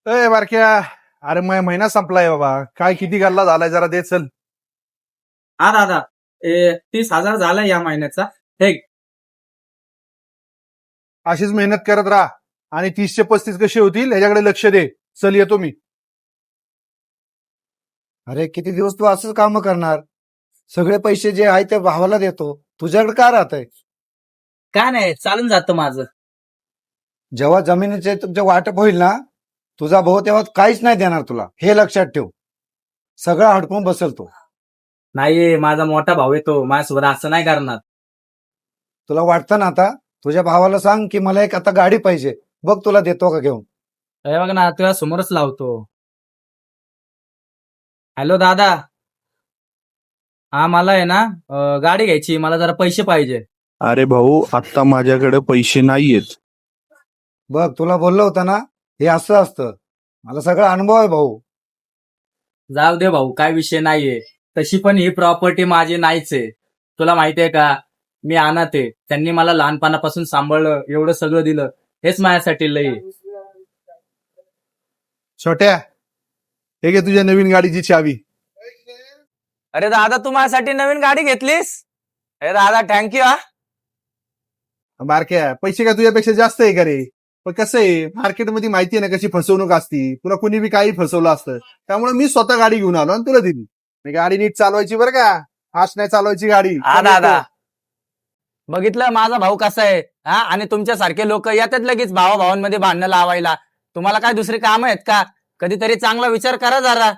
ए बारक्या, अरे महिना संपलाय बाबा. काय किती गल्ला झालाय जरा दे चल. हा दादा, 30,000 झाला या महिन्याचा. हे अशीच मेहनत करत राहा आणि 30चे 35 कसे होतील ह्याच्याकडे लक्ष दे. चल येतो मी. अरे किती दिवस तू असंच काम करणार? सगळे पैसे जे आहे ते भावाला देतो, तुझ्याकडे का राहतंय? काय नाही, चालून जातं माझं. जेव्हा जमिनीचे तुमचे वाटप होईल ना, तुझा भाऊ तेव्हा काहीच नाही देणार तुला, हे लक्षात ठेव. सगळं हडकून बसेल तो. नाही, माझा मोठा भाऊ येतो, माझ्यासोबत असं नाही करणार. तुला वाटतं ना आता, तुझ्या भावाला सांग की मला एक आता गाडी पाहिजे, बघ तुला देतो का घेऊन. हे बघ ना, तुझ्या समोरच लावतो. हॅलो दादा, हा मला आहे ना गाडी घ्यायची, मला जरा पैसे पाहिजे. अरे भाऊ, आता माझ्याकडे पैसे नाहीयेत. बघ तुला बोललो होतं ना, हे असं असतं. मला सगळा अनुभव आहे भाऊ. जाऊ दे भाऊ, काय विषय नाहीये. तशी पण ही प्रॉपर्टी माझी नाहीच आहे. तुला माहितीये का, मी अनाथ आहे. त्यांनी मला लहानपणापासून सांभाळलं, एवढं सगळं दिलं, हेच माझ्यासाठी लय आहे. छोट्या, हे घे तुझ्या नवीन गाडीची चावी. अरे दादा, तू माझ्यासाठी नवीन गाडी घेतलीस? अरे दादा, थँक्यू. हा बारक्या, पैसे काय तुझ्यापेक्षा जास्त आहे का रे? पण कसं आहे, मार्केटमध्ये माहिती आहे ना कशी फसवणूक असती. तुला कुणी बी काही फसवलं असतं. त्यामुळे मी स्वतः गाडी घेऊन आलो आणि तुला दिली. मी गाडी नीट चालवायची बरं का, फास्ट नाही चालवायची गाडी. हा दादा, बघितलं माझा भाऊ कसा आहे. हा, आणि तुमच्यासारखे लोक येतात लगेच भावाभावांमध्ये भांडणं लावायला. तुम्हाला काय दुसरी कामं आहेत का? कधीतरी चांगला विचार करा जरा.